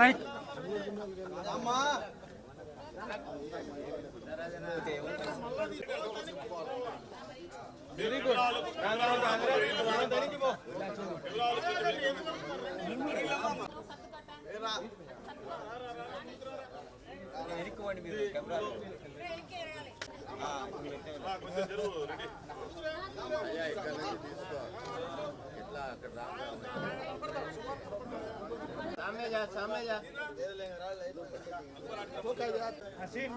Right very good. ఎరుకోండి మీరు camera सामने जा हसीन हसीन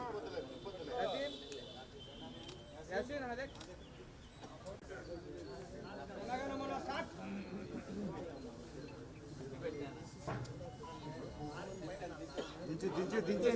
यासीन है देख लगा नंबर 60 दिंचे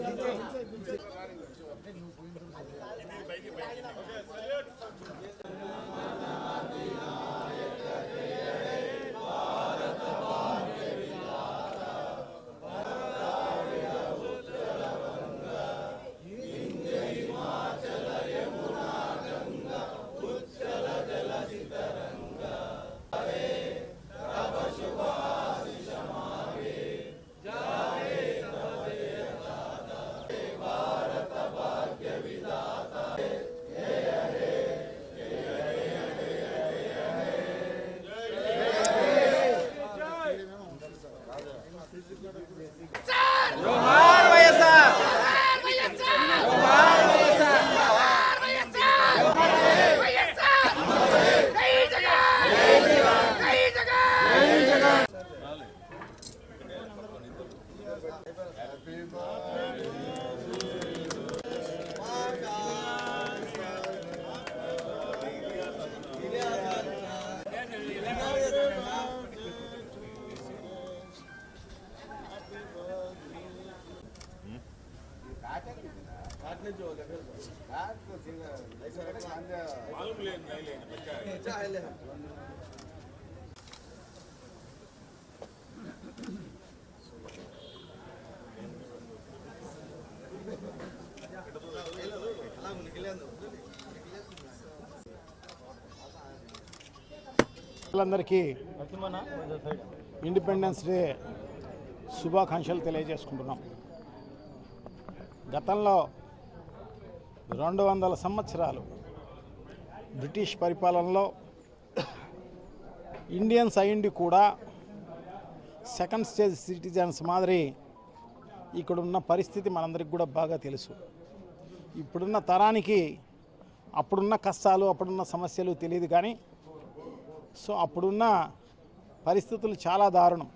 అందరికీ ఇండిపెండెన్స్ డే శుభాకాంక్షలు తెలియజేసుకుంటున్నాం. గతంలో 200 సంవత్సరాలు బ్రిటిష్ పరిపాలనలో ఇండియన్స్ అయ్యిండి కూడా సెకండ్ స్టేజ్ సిటిజన్స్ మాదిరి ఇక్కడున్న పరిస్థితి మనందరికి కూడా బాగా తెలుసు. ఇప్పుడున్న తరానికి అప్పుడున్న కష్టాలు అప్పుడున్న సమస్యలు తెలియదు, కానీ అప్పుడున్న పరిస్థితులు చాలా దారుణం.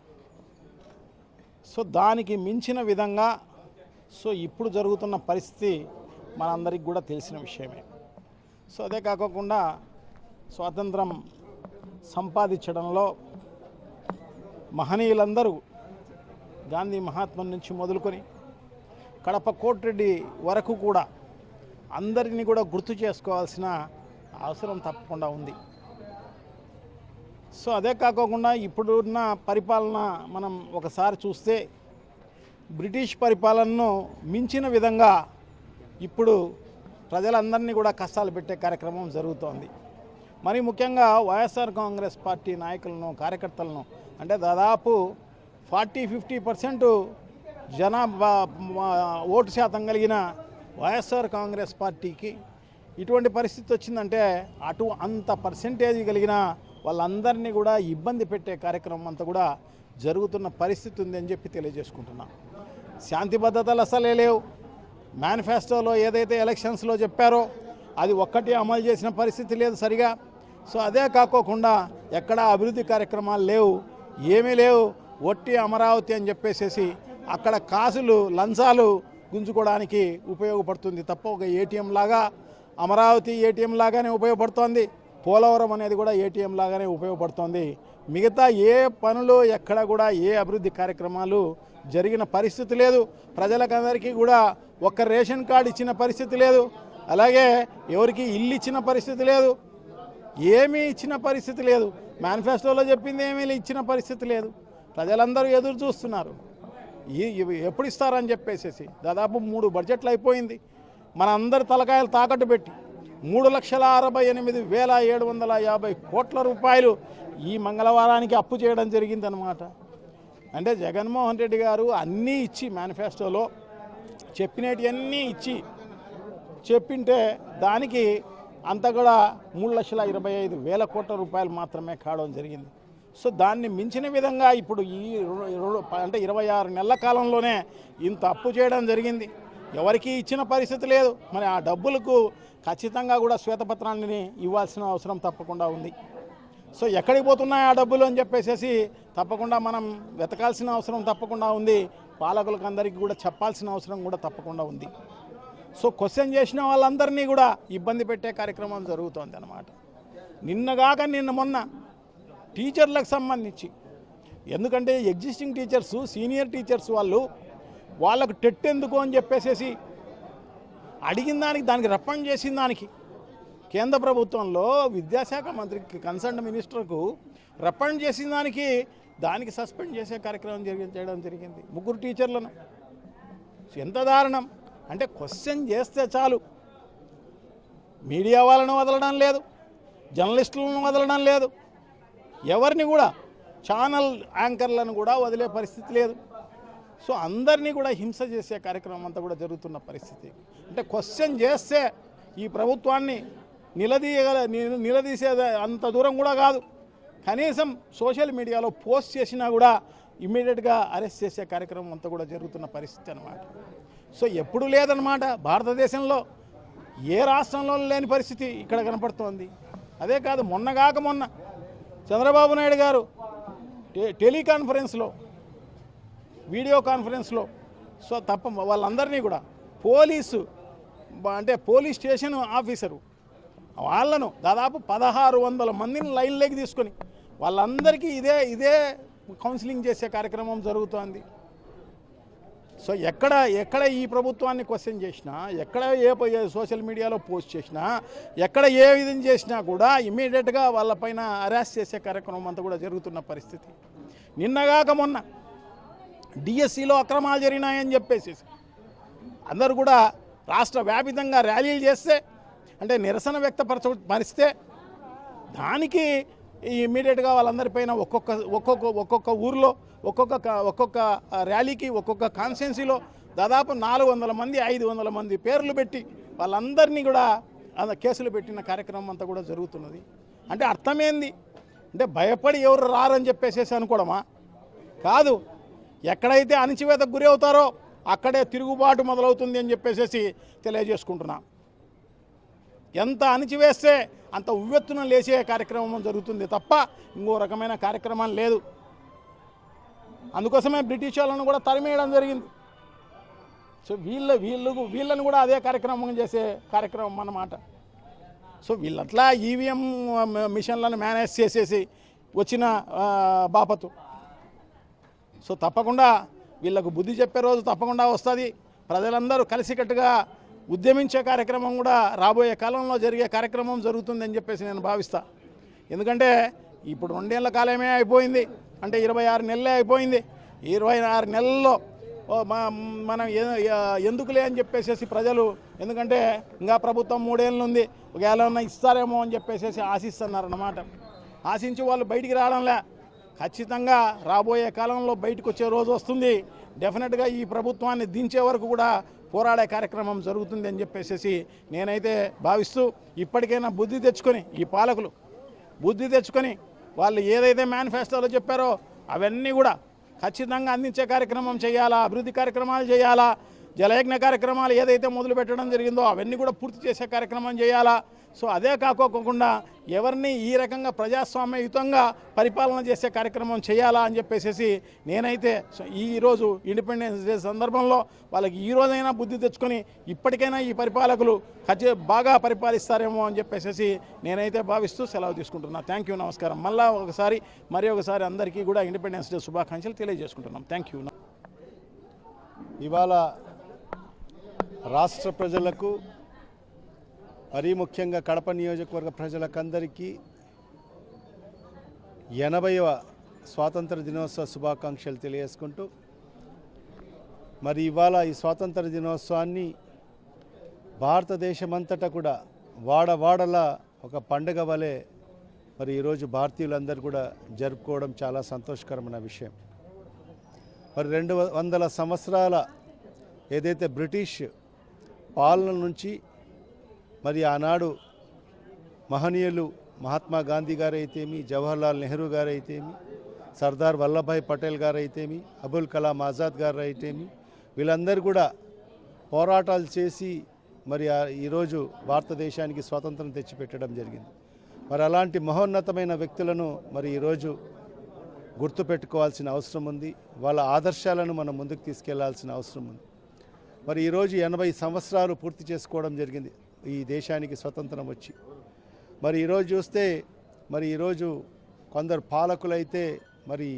దానికి మించిన విధంగా ఇప్పుడు జరుగుతున్న పరిస్థితి మనందరికి కూడా తెలిసిన విషయమే. అదే కాకుండా స్వాతంత్రం సంపాదించడంలో మహనీయులందరూ గాంధీ మహాత్మ నుంచి మొదలుకొని కడప కోటిరెడ్డి వరకు కూడా అందరినీ కూడా గుర్తు చేసుకోవాల్సిన అవసరం తప్పకుండా ఉంది. అదే కాకుండా ఇప్పుడున్న పరిపాలన మనం ఒకసారి చూస్తే బ్రిటిష్ పరిపాలనను మించిన విధంగా ఇప్పుడు ప్రజలందరినీ కూడా కష్టాలు పెట్టే కార్యక్రమం జరుగుతోంది. మరి ముఖ్యంగా వైఎస్ఆర్ కాంగ్రెస్ పార్టీ నాయకులను కార్యకర్తలను అంటే దాదాపు 40-50% జనాభా ఓటు శాతం కలిగిన వైఎస్ఆర్ కాంగ్రెస్ పార్టీకి ఇటువంటి పరిస్థితి వచ్చిందంటే అంత పర్సెంటేజ్ కలిగిన వాళ్ళందరినీ కూడా ఇబ్బంది పెట్టే కార్యక్రమం అంతా కూడా జరుగుతున్న పరిస్థితి ఉందని చెప్పి తెలియజేసుకుంటున్నాం. శాంతి భద్రతలు అసలే లేవు. మేనిఫెస్టోలో ఏదైతే ఎలక్షన్స్లో చెప్పారో అది ఒక్కటి అమలు చేసిన పరిస్థితి లేదు సరిగా. అదే కాకోకుండా ఎక్కడా అభివృద్ధి కార్యక్రమాలు లేవు, ఏమీ లేవు. ఒట్టి అమరావతి అని చెప్పేసేసి అక్కడ కాసులు లంచాలు గుంజుకోవడానికి ఉపయోగపడుతుంది తప్ప ఒక ఏటీఎం లాగా అమరావతి ఏటీఎం లాగానే ఉపయోగపడుతోంది. పోలవరం అనేది కూడా ఏటీఎం లాగానే ఉపయోగపడుతోంది. మిగతా ఏ పనులు ఎక్కడ కూడా ఏ అభివృద్ధి కార్యక్రమాలు జరిగిన పరిస్థితి లేదు. ప్రజలకందరికీ కూడా ఒక్క రేషన్ కార్డు ఇచ్చిన పరిస్థితి లేదు, అలాగే ఎవరికి ఇల్లు ఇచ్చిన పరిస్థితి లేదు, ఏమీ ఇచ్చిన పరిస్థితి లేదు. మేనిఫెస్టోలో చెప్పింది ఏమీ ఇచ్చిన పరిస్థితి లేదు. ప్రజలందరూ ఎదురు చూస్తున్నారు ఎప్పుడు ఇస్తారని చెప్పేసి. దాదాపు 3 బడ్జెట్లు అయిపోయింది. మన అందరి తలకాయలు తాకట్టు పెట్టి 3,68,750 కోట్ల రూపాయలు ఈ మంగళవారానికి అప్పు చేయడం జరిగిందనమాట. అంటే జగన్మోహన్ రెడ్డి గారు అన్నీ ఇచ్చి మేనిఫెస్టోలో చెప్పినవన్నీ ఇచ్చి చెప్పింటే దానికి అంతా కూడా 3,25,000 కోట్ల రూపాయలు మాత్రమే కావడం జరిగింది. సో దాన్ని మించిన విధంగా ఇప్పుడు ఈ అంటే 26 నెలల కాలంలోనే ఇంత అప్పు చేయడం జరిగింది. ఎవరికి ఇచ్చిన పరిస్థితి లేదు. మరి ఆ డబ్బులకు ఖచ్చితంగా కూడా శ్వేతపత్రాన్ని ఇవ్వాల్సిన అవసరం తప్పకుండా ఉంది. సో ఎక్కడికి పోతున్నాయి ఆ డబ్బులు అని చెప్పేసి తప్పకుండా మనం వెతకాల్సిన అవసరం తప్పకుండా ఉంది. పాలకులకు అందరికీ కూడా చెప్పాల్సిన అవసరం కూడా తప్పకుండా ఉంది. సో క్వశ్చన్ చేసిన వాళ్ళందరినీ కూడా ఇబ్బంది పెట్టే కార్యక్రమం జరుగుతోంది అన్నమాట. నిన్న మొన్న టీచర్లకు సంబంధించి, ఎందుకంటే ఎగ్జిస్టింగ్ టీచర్స్, సీనియర్ టీచర్స్ వాళ్ళకు టెట్ ఎందుకు అని చెప్పేసి అడిగిన దానికి రెస్పాండ్ చేసిన దానికి కేంద్ర ప్రభుత్వంలో విద్యాశాఖ మంత్రికి, కన్సర్న్ మినిస్టర్కు రెస్పాండ్ చేసిన దానికి సస్పెండ్ చేసే కార్యక్రమం చేయడం జరిగింది 3 టీచర్లను. ఎంత దారుణం అంటే క్వశ్చన్ చేస్తే చాలు మీడియా వాళ్ళను వదలడం లేదు, జర్నలిస్టులను వదలడం లేదు, ఎవరిని కూడా ఛానల్ యాంకర్లను కూడా వదిలే పరిస్థితి లేదు. సో అందరినీ కూడా హింస చేసే కార్యక్రమం అంతా కూడా జరుగుతున్న పరిస్థితి. అంటే క్వశ్చన్ చేస్తే ఈ ప్రభుత్వాన్ని నిలదీసే అంత దూరం కూడా కాదు. కనీసం సోషల్ మీడియాలో పోస్ట్ చేసినా కూడా ఇమ్మీడియట్గా అరెస్ట్ చేసే కార్యక్రమం అంతా కూడా జరుగుతున్న పరిస్థితి అన్నమాట. సో ఎప్పుడు లేదన్నమాట. భారతదేశంలో ఏ రాష్ట్రంలో లేని పరిస్థితి ఇక్కడ కనపడుతోంది. అదే కాదు, మొన్న చంద్రబాబు నాయుడు గారు టెలికాన్ఫరెన్స్లో, వీడియో కాన్ఫరెన్స్లో సో వాళ్ళందరినీ కూడా పోలీస్ స్టేషన్ ఆఫీసరు వాళ్ళను దాదాపు 1600 మందిని లైన్లోకి తీసుకొని వాళ్ళందరికీ ఇదే కౌన్సిలింగ్ చేసే కార్యక్రమం జరుగుతోంది. సో ఎక్కడ ఈ ప్రభుత్వాన్ని క్వశ్చన్ చేసినా, ఎక్కడ ఏ సోషల్ మీడియాలో పోస్ట్ చేసినా, ఎక్కడ ఏ విధంగా చేసినా కూడా ఇమ్మీడియట్గా వాళ్ళపైన అరెస్ట్ చేసే కార్యక్రమం అంతా కూడా జరుగుతున్న పరిస్థితి. నిన్నగాక మొన్న డిఎస్సిలో అక్రమాలు జరిగినాయని చెప్పేసి అందరూ కూడా రాష్ట్ర వ్యాపితంగా ర్యాలీలు చేస్తే, అంటే నిరసన వ్యక్తపరిస్తే దానికి ఇమ్మీడియట్గా వాళ్ళందరిపైన ఒక్కొక్క ఊర్లో ఒక్కొక్క ర్యాలీకి ఒక్కొక్క కాన్స్టిట్యున్సీలో దాదాపు 400 మంది 500 మంది పేర్లు పెట్టి వాళ్ళందరినీ కూడా కేసులు పెట్టిన కార్యక్రమం అంతా కూడా జరుగుతున్నది. అంటే అర్థమేంది అంటే భయపడి ఎవరు రారని చెప్పేసి అనుకోవడమా? కాదు, ఎక్కడైతే అణచివేతకు గురి అవుతారో అక్కడే తిరుగుబాటు మొదలవుతుంది అని చెప్పేసి తెలియజేసుకుంటున్నాం. ఎంత అణచివేస్తే అంత ఉవ్వెత్తున లేచే కార్యక్రమం జరుగుతుంది తప్ప ఇంకో రకమైన కార్యక్రమం లేదు. అందుకోసమే బ్రిటిష్ వాళ్ళను కూడా తరిమేయడం జరిగింది. సో వీళ్ళను కూడా అదే కార్యక్రమం చేసే కార్యక్రమం అన్నమాట. సో వీళ్ళట్లా ఈవీఎం మిషన్లను మేనేజ్ చేసేసి వచ్చిన బాపతు. సో తప్పకుండా వీళ్ళకు బుద్ధి చెప్పే రోజు తప్పకుండా వస్తుంది. ప్రజలందరూ కలిసికట్టుగా ఉద్యమించే కార్యక్రమం కూడా రాబోయే కాలంలో జరిగే కార్యక్రమం జరుగుతుందని చెప్పేసి నేను భావిస్తా. ఎందుకంటే ఇప్పుడు 2 ఏళ్ల కాలమే అయిపోయింది, అంటే 26 నెలలే అయిపోయింది. 26 నెలల్లో మనం ఎందుకులే అని చెప్పేసి ప్రజలు, ఎందుకంటే ఇంకా ప్రభుత్వం 3 ఏళ్ళు ఉంది, ఒకవేళ ఇస్తారేమో అని చెప్పేసి ఆశిస్తున్నారన్నమాట. ఆశించి వాళ్ళు బయటికి రావడంలే. ఖచ్చితంగా రాబోయే కాలంలో బయటకు వచ్చే రోజు వస్తుంది. డెఫినెట్గా ఈ ప్రభుత్వాన్ని దించే వరకు కూడా పోరాడే కార్యక్రమం జరుగుతుంది అని చెప్పేసి నేనైతే భావిస్తూ, ఇప్పటికైనా బుద్ధి తెచ్చుకొని ఈ పాలకులు బుద్ధి తెచ్చుకొని వాళ్ళు ఏదైతే మేనిఫెస్టోలో చెప్పారో అవన్నీ కూడా ఖచ్చితంగా అందించే కార్యక్రమం చేయాలా, అభివృద్ధి కార్యక్రమాలు చేయాలా, జలయజ్ఞ కార్యక్రమాలు ఏదైతే మొదలు పెట్టడం జరిగిందో అవన్నీ కూడా పూర్తి చేసే కార్యక్రమం చేయాలా. సో అదే కాకోకుండా ఎవరిని ఈ రకంగా ప్రజాస్వామ్యయుతంగా పరిపాలన చేసే కార్యక్రమం చేయాలా అని చెప్పేసి నేనైతే ఈరోజు ఇండిపెండెన్స్ డే సందర్భంలో వాళ్ళకి ఈ రోజైనా బుద్ధి తెచ్చుకొని ఇప్పటికైనా ఈ పరిపాలకులు బాగా పరిపాలిస్తారేమో అని చెప్పేసి నేనైతే భావిస్తూ సెలవు తీసుకుంటున్నాను. థ్యాంక్ యూ, నమస్కారం. మరి ఒకసారి అందరికీ కూడా ఇండిపెండెన్స్ డే శుభాకాంక్షలు తెలియజేసుకుంటున్నాం. Thank you. ఇవాళ రాష్ట్ర ప్రజలకు, మరీ ముఖ్యంగా కడప నియోజకవర్గ ప్రజలకందరికీ 80వ స్వాతంత్ర దినోత్సవ శుభాకాంక్షలు తెలియజేసుకుంటూ, మరి ఇవాళ ఈ స్వాతంత్ర దినోత్సవాన్ని భారతదేశమంతటా కూడా వాడవాడలా ఒక పండుగ వలె మరి ఈరోజు భారతీయులందరూ కూడా జరుపుకోవడం చాలా సంతోషకరమైన విషయం. మరి 200 సంవత్సరాల ఏదైతే బ్రిటిష్ పాలన నుంచి మరి ఆనాడు మహనీయులు మహాత్మా గాంధీ గారు అయితేమి, జవహర్లాల్ నెహ్రూ గారు అయితేమి, సర్దార్ వల్లభాయ్ పటేల్ గారు అయితేమి, అబుల్ కలాం ఆజాద్ గారు అయితేమి, వీళ్ళందరూ కూడా పోరాటాలు చేసి మరి ఈరోజు భారతదేశానికి స్వాతంత్రం తెచ్చిపెట్టడం జరిగింది. మరి అలాంటి మహోన్నతమైన వ్యక్తులను మరి ఈరోజు గుర్తుపెట్టుకోవాల్సిన అవసరం ఉంది. వాళ్ళ ఆదర్శాలను మనం ముందుకు తీసుకెళ్లాల్సిన అవసరం ఉంది. మరి ఈరోజు 80 సంవత్సరాలు పూర్తి చేసుకోవడం జరిగింది ఈ దేశానికి స్వతంత్రం వచ్చి. మరి ఈరోజు చూస్తే మరి ఈరోజు కొందరు పాలకులైతే మరి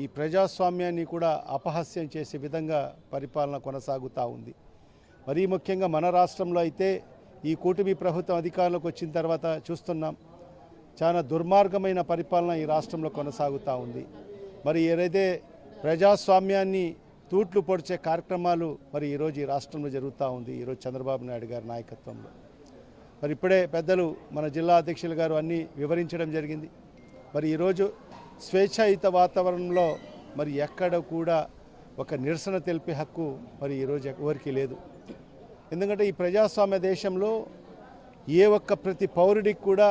ఈ ప్రజాస్వామ్యాన్ని కూడా అపహాస్యం చేసే విధంగా పరిపాలన కొనసాగుతూ ఉంది. మరీ ముఖ్యంగా మన రాష్ట్రంలో అయితే ఈ కూటమి ప్రభుత్వం అధికారంలోకి వచ్చిన తర్వాత చూస్తున్నాం, చాలా దుర్మార్గమైన పరిపాలన ఈ రాష్ట్రంలో కొనసాగుతూ ఉంది. మరి ఏదైతే ప్రజాస్వామ్యాన్ని తూట్లు పొడిచే కార్యక్రమాలు మరి ఈరోజు ఈ రాష్ట్రంలో జరుగుతూ ఉంది ఈరోజు చంద్రబాబు నాయుడు గారి నాయకత్వంలో. మరి ఇప్పుడే పెద్దలు మన జిల్లా అధ్యక్షులు గారు అన్నీ వివరించడం జరిగింది. మరి ఈరోజు స్వేచ్ఛాయుత వాతావరణంలో మరి ఎక్కడ కూడా ఒక నిరసన తెలిపే హక్కు మరి ఈరోజు ఎవరికీ లేదు. ఎందుకంటే ఈ ప్రజాస్వామ్య దేశంలో ఏ ఒక్క ప్రతి పౌరుడికి కూడా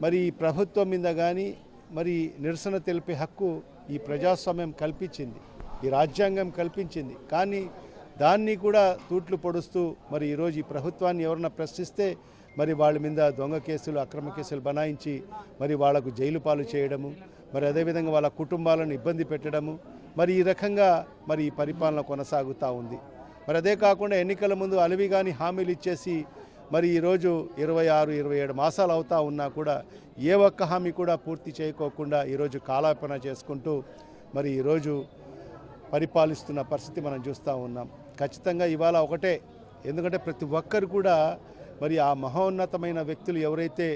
మరి ఈ ప్రభుత్వం మీద కానీ మరి నిరసన తెలిపే హక్కు ఈ ప్రజాస్వామ్యం కల్పించింది, ఈ రాజ్యాంగం కల్పించింది. కానీ దాన్ని కూడా తూట్లు పొడుస్తూ మరి ఈరోజు ఈ ప్రభుత్వాన్ని ఎవరన్నా ప్రశ్నిస్తే మరి వాళ్ళ మీద దొంగ కేసులు, అక్రమ కేసులు బనాయించి మరి వాళ్లకు జైలు పాలు చేయడము, మరి అదేవిధంగా వాళ్ళ కుటుంబాలను ఇబ్బంది పెట్టడము, మరి ఈ రకంగా మరి ఈ పరిపాలన కొనసాగుతూ ఉంది. మరి అదే కాకుండా ఎన్నికల ముందు అలవిగాని హామీలు ఇచ్చేసి మరి ఈరోజు 26-27 మాసాలు అవుతా ఉన్నా కూడా ఏ ఒక్క హామీ కూడా పూర్తి చేయకోకుండా ఈరోజు కాలాపన చేసుకుంటూ మరి ఈరోజు పరిపాలిస్తున్న పరిస్థితి మనం చూస్తూ ఉన్నాం. ఖచ్చితంగా ఇవాళ ఒకటే, ఎందుకంటే ప్రతి ఒక్కరు కూడా మరి ఆ మహోన్నతమైన వ్యక్తులు ఎవరైతే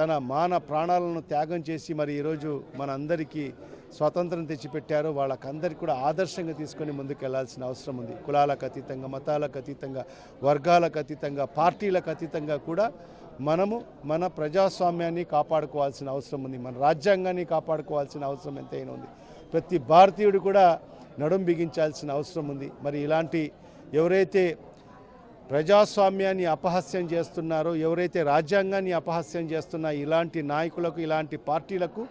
తన ప్రాణాలను త్యాగం చేసి మరి ఈరోజు మన అందరికీ స్వాతంత్రం తెచ్చిపెట్టారో వాళ్ళకందరికీ కూడా ఆదర్శంగా తీసుకొని ముందుకు వెళ్లాల్సిన అవసరం ఉంది. కులాలకు అతీతంగా, మతాలకు అతీతంగా, వర్గాలకు అతీతంగా, పార్టీలకు అతీతంగా కూడా మనము మన ప్రజాస్వామ్యాన్ని కాపాడుకోవాల్సిన అవసరం ఉంది. మన రాజ్యాంగాన్ని కాపాడుకోవాల్సిన అవసరం ఎంతైనా ఉంది. ప్రతి భారతీయుడు కూడా నడుం బిగించాల్సిన అవసరం ఉంది. మరి ఇలాంటి ఎవరైతే ప్రజాస్వామ్యాన్ని అపహాస్యం చేస్తున్నారో, ఎవరైతే రాజ్యాంగాన్ని అపహాస్యం చేస్తున్నా ఇలాంటి నాయకులకు, ఇలాంటి పార్టీలకు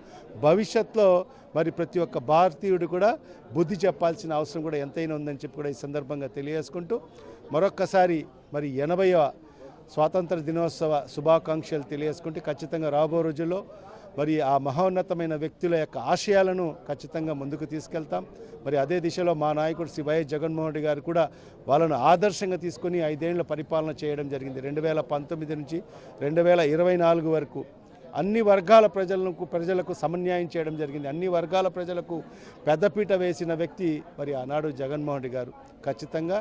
భవిష్యత్తులో మరి ప్రతి ఒక్క భారతీయుడు కూడా బుద్ధి చెప్పాల్సిన అవసరం కూడా ఎంతైనా ఉందని చెప్పి కూడా ఈ సందర్భంగా తెలియజేసుకుంటూ మరొక్కసారి మరి 80వ స్వాతంత్ర దినోత్సవ శుభాకాంక్షలు తెలియజేసుకుంటే ఖచ్చితంగా రాబో రోజుల్లో మరి ఆ మహోన్నతమైన వ్యక్తుల యొక్క ఆశయాలను ఖచ్చితంగా ముందుకు తీసుకెళ్తాం. మరి అదే దిశలో మా నాయకుడు శ్రీ వైఎస్ జగన్మోహన్ రెడ్డి గారు కూడా వాళ్ళను ఆదర్శంగా తీసుకొని 5 ఏళ్ల పరిపాలన చేయడం జరిగింది. 2019 నుంచి 2024 వరకు అన్ని వర్గాల ప్రజలకు సమన్యాయం చేయడం జరిగింది. అన్ని వర్గాల ప్రజలకు పెద్దపీట వేసిన వ్యక్తి మరి ఆనాడు జగన్మోహన్ రెడ్డి గారు. ఖచ్చితంగా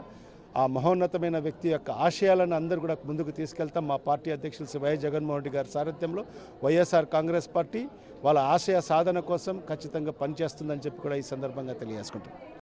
ఆ మహోన్నతమైన వ్యక్తి యొక్క ఆశయాలను అందరూ కూడా ముందుకు తీసుకెళ్తాం. మా పార్టీ అధ్యక్షులు శ్రీ వైఎస్ జగన్మోహన్ రెడ్డి గారి సారథ్యంలో వైఎస్ఆర్ కాంగ్రెస్ పార్టీ వాళ్ళ ఆశయ సాధన కోసం ఖచ్చితంగా పనిచేస్తుందని చెప్పి కూడా ఈ సందర్భంగా తెలియజేసుకుంటాం.